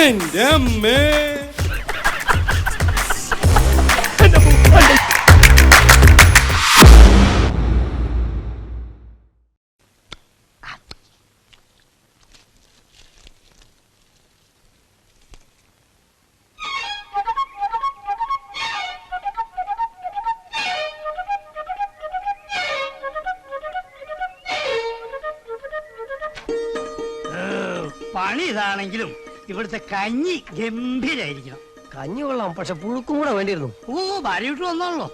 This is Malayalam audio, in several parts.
എന്റെ അമ്മേ. പണി ഇതാണെങ്കിലും ഇവിടുത്തെ കഞ്ഞി ഗംഭീരായിരിക്കണം. കഞ്ഞി കൊള്ളാം, പക്ഷെ പുഴുക്കും കൂടെ വേണ്ടിയിരുന്നു. ഓ, ഭാര്യ വീട്ടിൽ വന്നാണല്ലോ.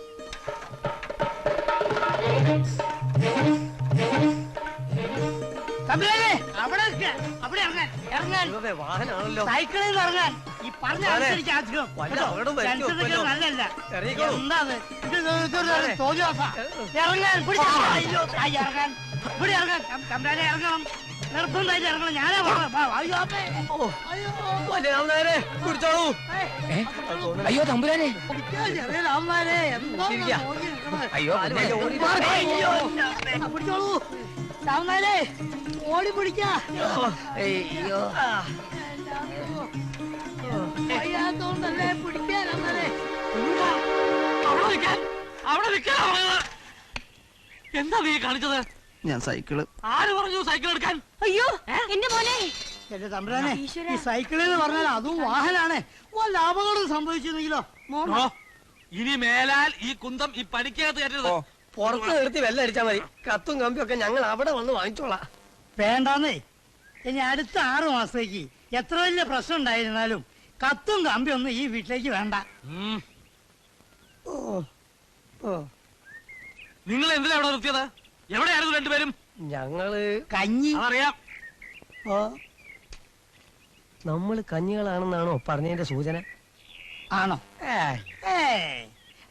വാഹനാണല്ലോ. സൈക്കിളിൽ നിന്ന് ഇറങ്ങാൻ ഈ പറഞ്ഞ അനുസരിച്ച് അധികം നല്ലല്ല. എന്താ ഇറങ്ങാൻ ഇവിടെ ഇറങ്ങാൻ തമ്പ്രാനെ ഇറങ്ങണം, നിർബന്ധമായിട്ട് ഇറങ്ങണം. ഞാനേ കുടിച്ചോളൂ. അയ്യോ തമ്പുരാനെ, പിടിച്ചോളൂ. രാമനാരെ ഓടി പിടിക്കാ. അയ്യാത്തോണ്ടല്ലേ പിടിക്കാൻ. എന്താ നീ കാണിച്ചത്? ഞാൻ സൈക്കിള്. ആര് പറഞ്ഞു സൈക്കിൾ എടുക്കാൻ? അയ്യോ എന്റെ മോനെ. എന്റെ തമ്പുരാനെ, ഈ സൈക്കിൾ എന്ന് പറഞ്ഞാൽ അതും വാഹനാണ്. വല്ല അപകടം സംഭവിച്ചിരുന്നെങ്കിലോ? ഇനി മേലാൽ ഈ കുന്തം ഈ പണിക്കകത്ത് കയറ്റരുത്. പുറത്ത് നിർത്തി വെള്ളം അടിച്ചാൽ മതി. കത്തും കമ്പിയൊക്കെ ഞങ്ങൾ അവിടെ വന്ന് വാങ്ങിച്ചോളാം. വേണ്ടാന്നേ. ഇനി അടുത്ത 6 മാസത്തേക്ക് എത്ര വലിയ പ്രശ്നം ഉണ്ടായിരുന്നാലും കത്തും കമ്പിയൊന്നും ഈ വീട്ടിലേക്ക് വേണ്ട. നിങ്ങൾ എന്തിനാ അവിടെ നിർത്തിയത്? എവിടെയായിരുന്നു രണ്ടുപേരും? ഞങ്ങള് കഞ്ഞി. അതറിയാം. നമ്മള് കഞ്ഞികളാണെന്നാണോ പറഞ്ഞതിന്റെ സൂചന? ആണോ?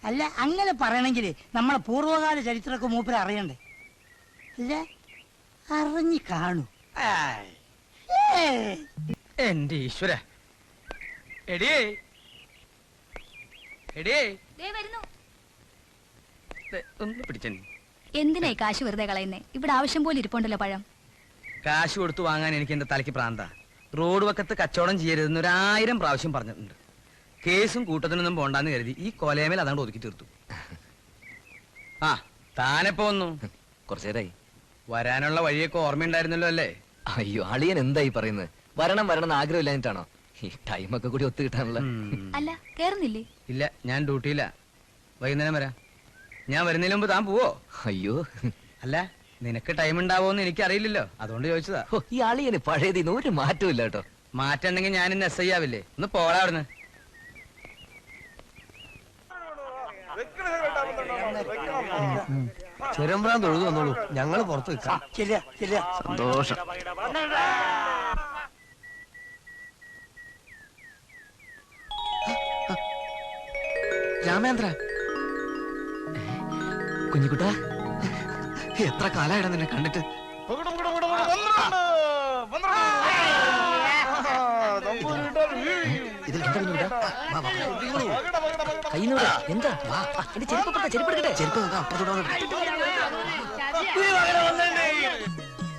അല്ല, അങ്ങനെ പറയണമെങ്കിൽ നമ്മളെ പൂർവ്വകാല ചരിത്രമൊക്കെ മൂപ്പര് അറിയണ്ടേ? ഇല്ല, അറിഞ്ഞു കാണൂ. എന്റെ ഈശ്വര. എടിയേ എടിയേ, ഒന്ന് പിടിച്ചേ. എന്തിനായി കാശ് വെറുതെ കളയുന്നേ? ഇവിടെ ആവശ്യം പോലെ ഇരിപ്പുണ്ടല്ലോ പഴം. കാശ് കൊടുത്തു വാങ്ങാൻ എനിക്ക് എന്റെ തലയ്ക്ക് പ്രാന്ത. റോഡ് വക്കത്ത് കച്ചവടം ചെയ്യരുതെന്ന് 1000 പ്രാവശ്യം പറഞ്ഞിട്ടുണ്ട്. കേസും കൂട്ടത്തിനൊന്നും പോണ്ടാന്ന് കരുതി ഈ കൊലയമേൽ അതാണ്ട് ഒതുക്കി തീർത്തു. ആ, താനെപ്പോ വന്നു? കുറച്ചു നേരമായി. വരാനുള്ള വഴിയൊക്കെ ഓർമ്മയുണ്ടായിരുന്നല്ലോ അല്ലേ? അയ്യോ, അളിയൻ എന്തായി പറയുന്നത്? വരണം വരണം എന്ന് ആഗ്രഹമില്ലാഞ്ഞിട്ടാണോ? ഈ ടൈമൊക്കെ കൂടി ഒത്തു കിട്ടാനുള്ള. അല്ല, കേറുന്നില്ലേ? ഇല്ല, ഞാൻ ഡ്യൂട്ടിയില്ല. വൈകുന്നേരം വരാം. ഞാൻ വരുന്നതിന് മുമ്പ് താൻ പോവോ? അയ്യോ, അല്ല, നിനക്ക് ടൈം ഉണ്ടാവോന്ന് എനിക്കറിയില്ലല്ലോ, അതുകൊണ്ട് ചോദിച്ചതാ. ഈ അളിയന് പഴയതിന് ഒരു മാറ്റവും ഇല്ല കേട്ടോ. മാറ്റുണ്ടെങ്കിൽ ഞാൻ ഇന്ന് SI ആവില്ലേ? ഒന്ന് പോടാ അവിടുന്ന്. ചെറുമ്പ്രാൻ തൊഴുതു വന്നോളൂ, ഞങ്ങള് പുറത്ത് വെക്കാം. സന്തോഷം. രാമേന്ദ്ര, കുഞ്ഞിക്കുട്ടാ, എത്ര കാലായിടാ നിന്നെ കണ്ടിട്ട്. ഇതിൽ എന്താ കുഞ്ഞിക്കുട്ടാ? കയ്യിന്നൂടെ എന്താ? എന്റെ ചെരുപ്പെടുക്കട്ടെ. ചെരുപ്പ്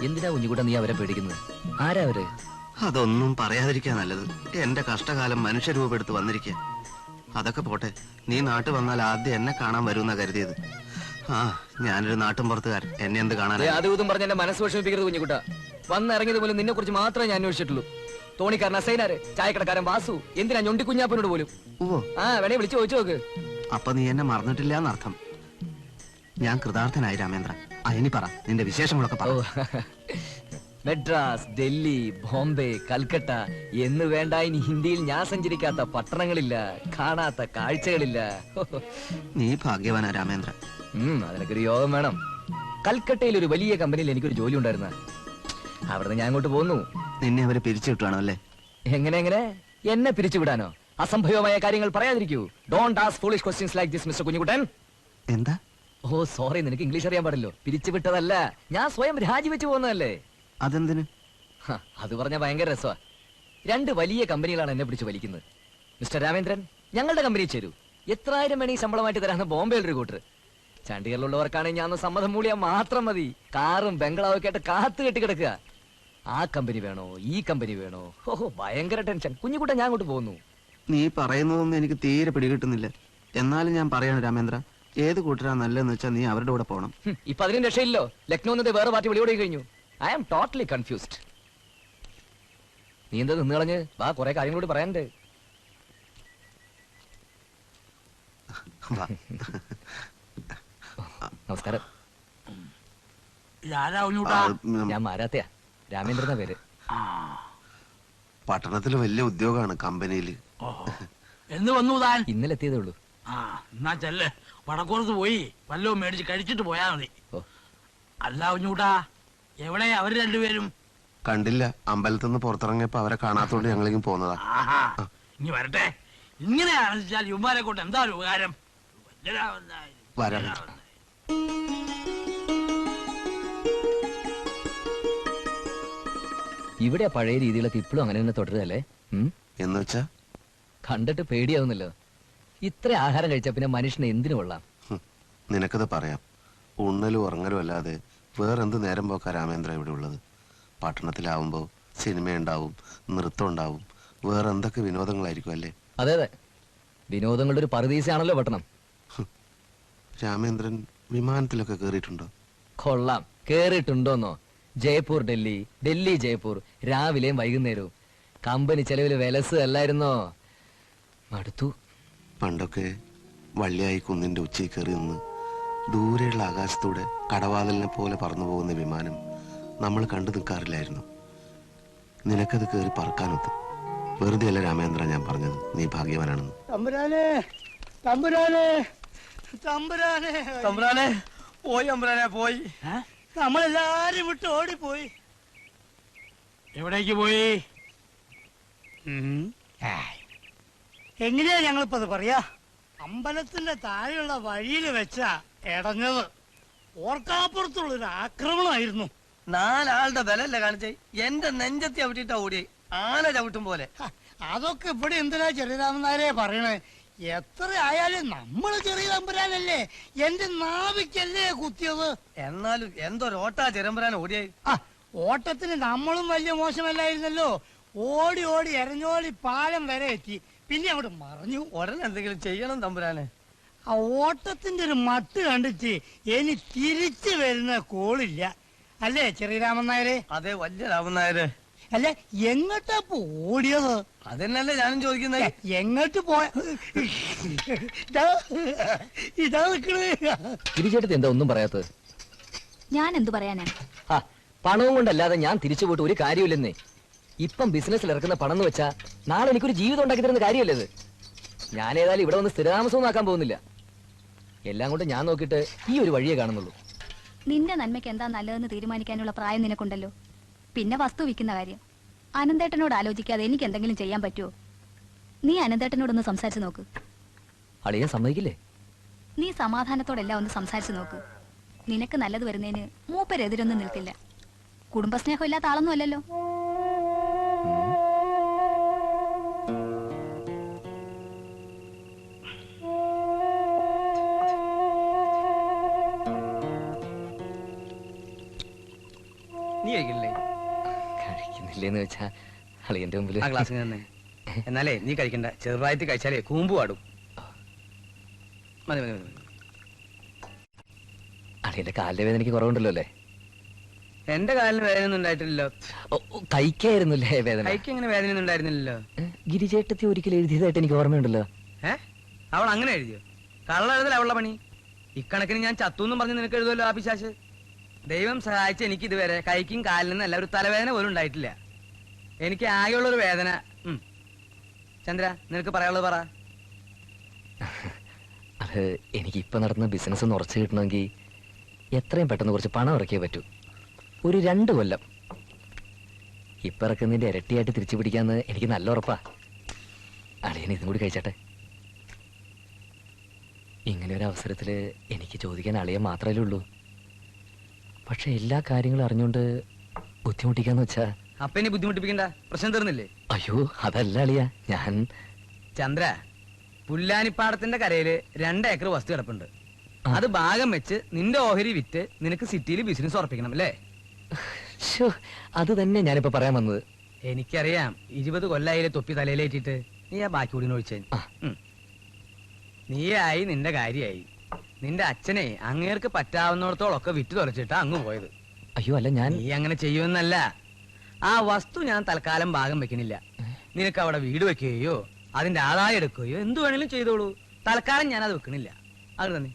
എന്തിനാ കുഞ്ഞിക്കുട്ടാ നീ അവരെ പേടിക്കുന്നത്? ആരാ അവര്? അതൊന്നും പറയാതിരിക്കാ നല്ലത്. എന്റെ കഷ്ടകാലം മനുഷ്യരൂപെടുത്ത് വന്നിരിക്കുക. അതൊക്കെ പോട്ടെ, നീ നാട്ടിൽ വന്നാൽ ആദ്യം എന്നെ കാണാൻ വരുമെന്നാ കരുതിയത്. ആ, ഞാനൊരു നാട്ടും പുറത്തുകാരൻ, എന്നെ എന്ത് കാണാൻ? അതും പറഞ്ഞ എന്റെ മനസ്സ് വിഷമിപ്പിക്കരുത് കുഞ്ഞിക്കുട്ടാ. വന്നിറങ്ങിയത് പോലും നിന്നെ കുറിച്ച് മാത്രമേ ഞാൻ അന്വേഷിച്ചിട്ടുള്ളൂ. തോണിക്കാരൻ അസൈനാര്, ചായക്കടക്കാരൻ വാസു, എന്തിനാ ഞൊണ്ടി കുഞ്ഞാപ്പനോട് പോലും. ആ, വേണേ വിളിച്ചു ചോദിച്ചു നോക്ക്. അപ്പൊ നീ എന്നെ മറന്നിട്ടില്ല എന്നർത്ഥം. ഞാൻ കൃതാർത്ഥനായി രാമേന്ദ്ര. ഇനി പറ, നിന്റെ വിശേഷങ്ങളൊക്കെ പറ. മെഡ്രാസ്, ഡൽഹി, ബോംബെ, കൽക്കട്ട എന്ന് വേണ്ട ഇനി ഹിന്ദിയിൽ ഞാൻ സഞ്ചരിക്കാത്ത പട്ടണങ്ങളില്ല, കാണാത്ത കാഴ്ചകളില്ല. നീ ഭാഗ്യവാനാ രാമേന്ദ്ര. അതിനൊരു യോഗം വേണം. കൽക്കട്ടയിൽ ഒരു വലിയ കമ്പനിയിൽ എനിക്കൊരു ജോലി ഉണ്ടായിരുന്ന. അവിടുന്ന് ഞാൻ അങ്ങോട്ട് പോന്നു. നിന്നെ അവര് പിരിച്ചു വിട്ടുവാണോ അല്ലേ? എങ്ങനെ എന്നെ പിരിച്ചുവിടാനോ? അസംഭവമായ കാര്യങ്ങൾ പറയാതിരിക്കൂ. Don't ask foolish questions like this mister Kunjukuttan. എന്താ? ഓ സോറി, നിനക്ക് ഇംഗ്ലീഷ് അറിയാൻ പാടില്ലോ. പിരിച്ചുവിട്ടതല്ല, ഞാൻ സ്വയം രാജിവെച്ചു പോകുന്നതല്ലേ. അതെന്തിന്? അത് പറഞ്ഞ ഭയങ്കര രസമാ. 2 വലിയ കമ്പനികളാണ് എന്നെ പിടിച്ച് വലിക്കുന്നത്. മിസ്റ്റർ രാമേന്ദ്രൻ, ഞങ്ങളുടെ കമ്പനിയിൽ ചേരൂ. എത്രായിരം വേണി ശമ്പളമായിട്ട് തരാന്ന് ബോംബെയിൽ ഒരു കൂട്ടർ. ചണ്ഡീഗറിലുള്ളവർക്കാണെങ്കിൽ ഞാൻ സമ്മതം മൂളിയാൽ മാത്രം മതി. കാറും ബംഗ്ലാവൊക്കെ ആയിട്ട് കാത്തു കെട്ടി കിടക്കുക. ആ കമ്പനി വേണോ ഈ കമ്പനി വേണോ? ഓഹോ, ഭയങ്കര ടെൻഷൻ. കുഞ്ഞുകുട്ട ഞാൻ അങ്ങോട്ട് പോകുന്നു. നീ പറയുന്നതൊന്നും എനിക്ക് തീരെ പിടികിട്ടുന്നില്ല. എന്നാലും ഞാൻ പറയാണ് രാമേന്ദ്ര, ഏത് കൂട്ടരാ നല്ലതെന്ന് വെച്ചാൽ നീ അവരുടെ കൂടെ പോകണം. ഇപ്പൊ അതിനും രക്ഷയില്ലോ. ലക്നോ എന്നത് വേറെ പാർട്ടി വിളിയോടെ കഴിഞ്ഞു. I am totally confused. നീ എന്താ നിന്ന് കളഞ്ഞ്? വാ, കുറെ കാര്യങ്ങളോട് പറയാനുണ്ട്. വാ. നമസ്കാരം. ഇതാരാ കുഞ്ഞുട്ടാ? ഞാൻ മാരാത്തയാ, രാമേന്ദ്രന പേര്. പട്ടണത്തിൽ വലിയ ഉദ്യോഗമാണ് കമ്പനിയിൽ. എന്ന് വന്നു താൻ? ഇന്നലെ എത്തിയതേ ഉള്ളൂ. ആ എന്നാ ചെല്ല്, വടക്കോർത്ത് പോയി വല്ലതും മേടിച്ച് കഴിച്ചിട്ട് പോയാ മതി. ഓ, അല്ല കുഞ്ഞുട്ടാ, എവിടെ അവര് രണ്ടുപേരും? കണ്ടില്ല, അമ്പലത്തിൽ നിന്ന് പുറത്തിറങ്ങിയപ്പോ അവരെ കാണാത്തോണ്ട് ഞങ്ങളിങ്ങ് പോന്നതാ. ആഹാ, ഇനി വരട്ടെ. ഇങ്ങനെ ആണെച്ചാൽ യുവമാരെ കൊണ്ട് എന്താ ഒരു ഉപകാരം? വരാം. ഇവിടെ ആ പഴയ രീതികളൊക്കെ ഇപ്പോഴും അങ്ങനെ തന്നെ തുടരുകയല്ലേ? എന്ന് വെച്ചാ കണ്ടിട്ട് പേടിയാവുന്നല്ലോ. ഇത്ര ആഹാരം കഴിച്ചാ പിന്നെ മനുഷ്യന് എന്തിനു കൊള്ളാം? നിനക്കത് പറയാം. ഉണ്ണലും ഉറങ്ങലും അല്ലാതെ വേറെന്ത് നേരം പോക്കാ രാമേന്ദ്ര ഇവിടെ ഉള്ളത്? പട്ടണത്തിലാവുമ്പോ സിനിമയുണ്ടാവും, നൃത്തം ഉണ്ടാവും, വേറെ എന്തൊക്കെ വിനോദങ്ങളായിരിക്കും അല്ലേ? അതെ അതെ, വിനോദങ്ങളുടെ ഒരു പറുദീസയാണല്ലോ പട്ടണം. രാമേന്ദ്രൻ വിമാനത്തിലൊക്കെ കേറിയിട്ടുണ്ടോ? കൊള്ളാം. കേറിയിട്ടുണ്ടോന്നോ? ജയ്പൂർ ഡൽഹി, ഡൽഹി ജയ്പൂർ, രാവിലെയും വൈകുന്നേരവും. കമ്പനി ചെലവില് വിലസ് അല്ലായിരുന്നോ? മടുത്തു. പണ്ടൊക്കെ വള്ളിയായി കുന്നിന്റെ ഉച്ചയിൽ കയറി നിന്ന് ദൂരെയുള്ള ആകാശത്തൂടെ കടവാതിലിനെ പോലെ പറന്നു പോകുന്ന വിമാനം നമ്മൾ കണ്ടു നിൽക്കാറില്ലായിരുന്നു. നിനക്കത് കയറി പറക്കാനൊത്ത്. വെറുതെ അല്ല രാമേന്ദ്ര ഞാൻ പറഞ്ഞത്, നീ ഭാഗ്യവാനാണെന്ന്. തമ്പുരാനെ, തമ്പുരാനെ, തമ്പുരാനെ, തമ്പുരാനെ പോയി, അമ്പുരാനെ പോയി. നമ്മളെല്ലാരും വിട്ട് ഓടിപ്പോയി. എവിടേക്ക് പോയി? എങ്ങനെയാ ഞങ്ങളിപ്പത് പറയാ? അമ്പലത്തിന്റെ താഴെയുള്ള വഴിയിൽ വെച്ചാ ഇടഞ്ഞത്. ഓർക്കാപ്പുറത്തുള്ളൊരു ആക്രമണമായിരുന്നു. 4 ആളുടെ ബലല്ലേ കാണിച്ചേ? എന്റെ നെഞ്ചത്തി അവിട്ടിട്ടാ ഓടി, ആന ചവിട്ടും പോലെ. അതൊക്കെ ഇവിടെ എന്തിനാ ചെറിയരാമനാരെ പറയണേ? എത്ര ആയാലും നമ്മള് ചെറിയ തമ്പുരാനല്ലേ, എന്റെ നാവിക്കല്ലേ കുത്തിയത്. എന്നാലും എന്തൊരോട്ടാ ചെറുമ്പുരാൻ ഓടിയായി. ഓട്ടത്തിന് നമ്മളും വലിയ മോശമല്ലായിരുന്നല്ലോ. ഓടി ഓടി എരഞ്ഞോളി പാലം വരെ എത്തി, പിന്നെ അവിടെ മറഞ്ഞു. ഉടനെ എന്തെങ്കിലും ചെയ്യണം തമ്പുരാനെ. ആ ഓട്ടത്തിന്റെ ഒരു മട്ട് കണ്ടിട്ട് ഇനി തിരിച്ചു വരുന്ന കോളില്ല, അല്ലേ ചെറിയരാമൻ നായരെ? അതെ, വലിയ രാമനായര്. അല്ലെ, എങ്ങോട്ടാ ഓടിയത്? അതന്നെയല്ലേ ഞാനും ചോദിക്കുന്നത്. എങ്ങോട്ട് പോയ? ഇതാ നിക്കണേ. തിരിച്ചെടുത്ത് എന്താ ഒന്നും പറയാത്തത്? ഞാൻ എന്തു പറയാനാ? പണവും കൊണ്ടല്ലാതെ ഞാൻ തിരിച്ചു പോയിട്ട് ഒരു കാര്യമില്ലെന്നേ. ഇപ്പം ബിസിനസ്സിൽ ഇറക്കുന്ന പണം എന്ന് വെച്ചാ നാളെ എനിക്കൊരു ജീവിതം ഉണ്ടാക്കി തരുന്ന കാര്യമല്ലേ ഇത്? ഞാൻ ഏതായാലും ഇവിടെ വന്ന് സ്ഥിരതാമസവും ആക്കാൻ പോകുന്നില്ല. എല്ലാം കൊണ്ട് ഞാൻ നോക്കിയിട്ട് ഈ ഒരു വഴിയേ കാണുന്നുള്ളൂ. നിന്റെ നന്മയ്ക്ക് എന്താ നല്ലതെന്ന് തീരുമാനിക്കാനുള്ള പ്രായം നിനക്കുണ്ടല്ലോ. പിന്നെ വസ്തു വിൽക്കുന്ന കാര്യം അനന്തേട്ടനോട് ആലോചിക്കാതെ എനിക്ക് എന്തെങ്കിലും ചെയ്യാൻ പറ്റുമോ? നീ അനന്തേട്ടനോടൊന്ന് സംസാരിച്ചു നോക്ക്. അളിയാൻ സമ്മതിക്കില്ലേ? നീ സമാധാനത്തോടെല്ലാം ഒന്ന് സംസാരിച്ചു നോക്ക്. നിനക്ക് നല്ലത് വരുന്നതിന് മൂപ്പരെതിരൊന്നും നിൽക്കില്ല. കുടുംബസ്നേഹം ഇല്ലാത്ത ആളൊന്നും അല്ലല്ലോ. നീ കഴിക്കില്ലേ? കഴിക്കുന്നില്ലേന്ന് വെച്ചാ അളിയന്റെ മുമ്പിൽ ആ ഗ്ലാസ് തന്നെ. എന്നാലേ നീ കഴിക്കണ്ട, ചെറുതായിട്ട് കഴിച്ചാലേ കൂമ്പ് പാടും. മതി മതി മതി. അളിയന്റെ കാലിന്റെ വേദന എനിക്ക് കുറവുണ്ടല്ലോ അല്ലേ? എന്റെ കാലിന് വേദനയൊന്നും ഉണ്ടായിട്ടില്ലല്ലോ. കൈക്കായിരുന്നല്ലേ വേദന? കൈക്ക് എങ്ങനെ വേദനയൊന്നും ഉണ്ടായിരുന്നില്ലല്ലോ. ഗിരിചേട്ടത്തി ഒരിക്കൽ എഴുതിയതായിട്ട് എനിക്ക് ഓർമ്മയുണ്ടല്ലോ. അവൾ അങ്ങനെ എഴുതിയോ? കള്ള എഴുതല അവളുടെ പണി. ഇക്കണക്കിന് ഞാൻ ചത്തുന്നും പറഞ്ഞ് നിനക്ക് എഴുതുമല്ലോ ആ പിശാച്. ദൈവം സഹായിച്ച് എനിക്ക് ഇതുവരെ കൈക്കും കാലിനും അല്ല ഒരു തലവേദന പോലും ഉണ്ടായിട്ടില്ല. എനിക്ക് ആകെയുള്ളൊരു വേദന. ചന്ദ്ര, നിനക്ക് പറയാനുള്ളത് പറ. അത് എനിക്ക് ഇപ്പൊ നടത്തുന്ന ബിസിനസ് ഒന്ന് ഉറച്ചു കിട്ടണമെങ്കിൽ എത്രയും പെട്ടെന്ന് കുറച്ച് പണം ഇറക്കിയേ പറ്റൂ. ഒരു 2 കൊല്ലം. ഇപ്പൊ ഇറക്കുന്നതിന്റെ ഇരട്ടിയായിട്ട് തിരിച്ചു പിടിക്കാന്ന് എനിക്ക് നല്ല ഉറപ്പാ. അളിയൻ ഇതും കൂടി കഴിച്ചട്ടെ. ഇങ്ങനെ ഒരു അവസരത്തില് എനിക്ക് ചോദിക്കാൻ അളിയൻ മാത്രമല്ലേ ഉള്ളൂ. പക്ഷെ എല്ലാ കാര്യങ്ങളും അറിഞ്ഞുകൊണ്ട് ബുദ്ധിമുട്ടിക്കാന്ന് വെച്ചാ അപ്പൊ ഇനി ബുദ്ധിമുട്ടിപ്പിക്കണ്ട, പ്രശ്നം തീർന്നില്ലേ? അയ്യോ അതല്ല അളിയ, ഞാൻ ചന്ദ്ര, പുല്ലാനിപ്പാടത്തിന്റെ കരയില് 2 ഏക്കർ വസ്തു കിടപ്പുണ്ട്. അത് ഭാഗം വെച്ച് നിന്റെ ഓഹരി വിറ്റ് നിനക്ക് സിറ്റിയിൽ ബിസിനസ് ഉറപ്പിക്കണം അല്ലേ? ശ്ശോ, അത് തന്നെ ഞാനിപ്പോ പറയാൻ വന്നത്. എനിക്കറിയാം 20 കൊല്ലായില്ലേ തൊപ്പി തലയിലേറ്റിട്ട്. നീ ആ ബാക്കി കൂടി ഒഴിച്ചേ. ആ. നീയായി, നിന്റെ കാര്യായി. നിന്റെ അച്ഛനെ അങ്ങേർക്ക് പറ്റാവുന്നിടത്തോളൊക്കെ വിറ്റ് തുലച്ചിട്ടാ അങ്ങ് പോയത്. അയ്യോ അല്ല, ഞാൻ നീ അങ്ങനെ ചെയ്യുമെന്നല്ല. ആ വസ്തു ഞാൻ തൽക്കാലം ഭാഗം വെക്കണില്ല. നിനക്ക് അവിടെ വീട് വെക്കുകയോ അതിന്റെ ആദായം എടുക്കുകയോ എന്തു വേണേലും ചെയ്തോളൂ. തൽക്കാലം ഞാൻ അത് വെക്കണില്ല. അത് തന്നെ.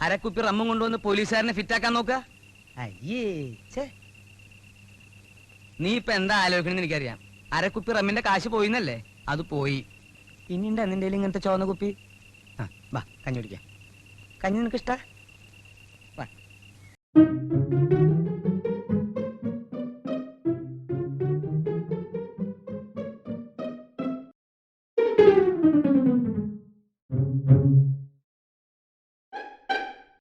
അരക്കുപ്പി റമ്മും കൊണ്ടുവന്ന് പോലീസുകാരനെ ഫിറ്റാക്കാൻ നോക്ക. അയ്യേ ഛേ. നീ ഇപ്പൊ എന്താ ആലോചിക്കണെന്ന് എനിക്കറിയാം. അരക്കുപ്പി റമ്മിന്റെ കാശ് പോയിന്നല്ലേ? അത് പോയി. ഇനിയുണ്ട് നിന്റെ ഇങ്ങനത്തെ ചുവന്ന കുപ്പി. ആ വാ, കഞ്ഞി കുടിക്കാം. കഞ്ഞി നിനക്ക് ഇഷ്ടാ? വാ.